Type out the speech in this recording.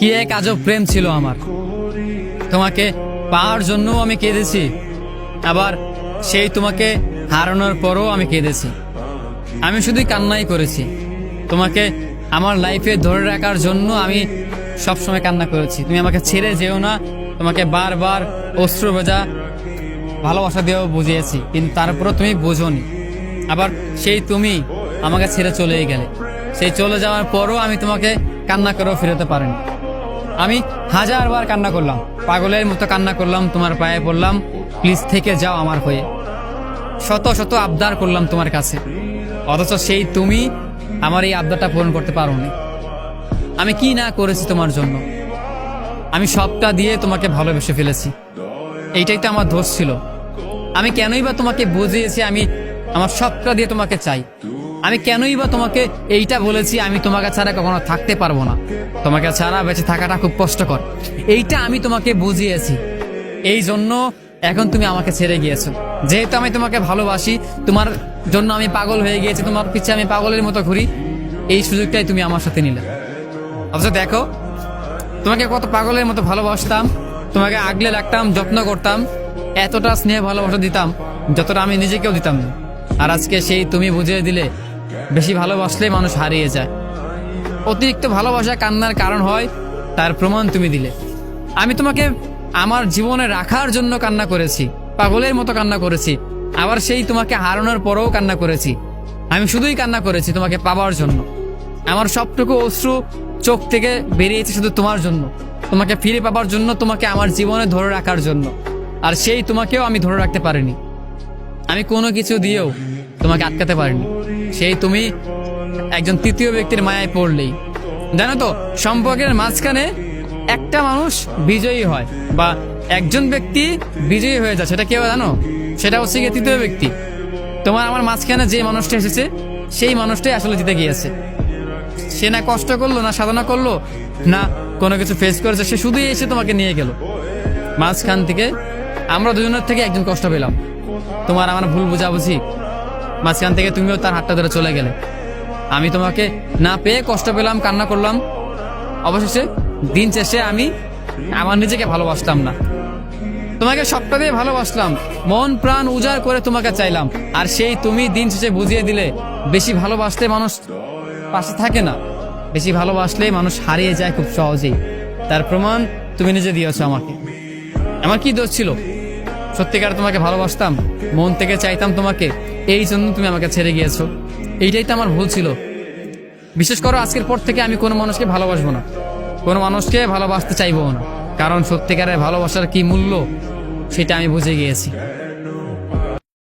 কি এক আজব প্রেম ছিল আমার। তোমাকে পাওয়ার জন্য আমি কেঁদেছি, আবার সেই তোমাকে হারানোর পরও আমি কেঁদেছি। আমি শুধুই কান্নাই করেছি। তোমাকে আমার লাইফে ধরে রাখার জন্য আমি সবসময় কান্না করেছি। তুমি আমাকে ছেড়ে যেও না, তোমাকে বারবার অশ্রু ভেজা ভালোবাসা দিয়েও বুঝিয়েছি, কিন্তু তারপরও তুমি বোঝোনি। আবার সেই তুমি আমাকে ছেড়ে চলেই গেলে। সেই চলে যাওয়ার পরও আমি তোমাকে কান্না করেও ফেরাতে পারিনি। আমি হাজারবার কান্না করলাম, পাগলের মতো কান্না করলাম, তোমার পায়ে পড়লাম, প্লিজ থেকে যাও আমার হয়ে। শত শত আবদার করলাম তোমার কাছে, অথচ সেই তুমি আমার এই আবদারটা পূরণ করতে পারোনি। আমি কি না করেছি তোমার জন্য। আমি সবটা দিয়ে তোমাকে ভালোবেসে ফেলেছি, এইটাই তো আমার দোষ ছিল। আমি কেনই বা তোমাকে বুঝিয়েছি আমি আমার সবটা দিয়ে তোমাকে চাই। আমি কেনই বা তোমাকে এইটা বলেছি আমি তোমাকে ছাড়া কখনো থাকতে পারবো না, তোমাকে ছাড়া বেঁচে থাকাটা খুব কষ্টকর। এইটা আমি তোমাকে বুঝিয়েছি, এই জন্য এখন তুমি আমাকে ছেড়ে গিয়েছো। যেহেতু আমি তোমাকে ভালোবাসি, তোমার জন্য আমি পাগল হয়ে গিয়েছি, তোমার পিছে আমি পাগলের মতো ঘুরি, এই সুযোগটাই তুমি আমার সাথে নিলে। অথচ দেখো, তোমাকে কত পাগলের মতো ভালোবাসতাম, তোমাকে আগলে রাখতাম, যত্ন করতাম, এতটা স্নেহ ভালোবাসা দিতাম যতটা আমি নিজেকেও দিতাম না। আর আজকে সেই তুমি বুঝিয়ে দিলে বেশি ভালোবাসলে মানুষ হারিয়ে যায়। অতিরিক্ত ভালোবাসা কান্নার কারণ হয়, তার প্রমাণ তুমি দিলে। আমি তোমাকে আমার জীবনে রাখার জন্য কান্না করেছি, পাগলের মতো কান্না করেছি, আবার সেই তোমাকে হারানোর পরেও কান্না করেছি। আমি শুধুই কান্না করেছি তোমাকে পাওয়ার জন্য। আমার সবটুকু অশ্রু চোখ থেকে বেরিয়েছে শুধু তোমার জন্য, তোমাকে ফিরে পাবার জন্য, তোমাকে আমার জীবনে ধরে রাখার জন্য। আর সেই তোমাকেও আমি ধরে রাখতে পারিনি। আমি কোনো কিছু দিয়েও তোমাকে আটকাতে পারিনি। সেই তুমি একজন তৃতীয় ব্যক্তির মায়ায় পড়লেই। জানো তো, সম্পর্কের মাঝখানে একটা মানুষ বিজয়ী হয়, বা একজন ব্যক্তি বিজয়ী হয়ে যায়, সেটা কেউ জানো? সেটা হচ্ছে গিয়ে তৃতীয় ব্যক্তি। তোমার আমার মাঝখানে যে মানুষটা এসেছে, সেই মানুষটাই আসলে জিতে গিয়েছে। সে না কষ্ট করলো, না সাধনা করলো, না কোনো কিছু ফেস করেছে, সে শুধুই এসে তোমাকে নিয়ে গেল। মাঝখান থেকে আমরা দুজনের থেকে একজন কষ্ট পেলাম। তোমার আমার ভুল বুঝাবুঝি, মাঝখান থেকে তুমিও তার হাতটা ধরে চলে গেলে। আমি তোমাকে না পেয়ে কষ্ট পেলাম, কান্না করলাম। অবশেষে দিন শেষে আমি আমার নিজেকে ভালোবাসতাম না, তোমাকে সবটা দিয়ে ভালোবাসলাম, মন প্রাণ উজাড় করে তোমাকে চাইলাম। আর সেই তুমি দিন শেষে বুঝিয়ে দিলে বেশি ভালোবাসলে মানুষ পাশে থাকে না, বেশি ভালোবাসলে মানুষ হারিয়ে যায় খুব সহজেই। তার প্রমাণ তুমি নিজে দিয়েছো আমাকে। আমার কি দোষ ছিল? সত্যিকার তোমাকে ভালোবাসতাম, মন থেকে চাইতাম তোমাকে, এই জন্য তুমি আমাকে ছেড়ে গিয়েছো। এইটাই তো আমার ভুল ছিল। বিশেষ করো আজকের পর থেকে আমি কোনো মানুষকে ভালোবাসবো না, কোনো মানুষকে ভালোবাসতে চাইবো না, কারণ সত্যিকারের ভালোবাসার কি মূল্য সেটা আমি বুঝে গিয়েছি।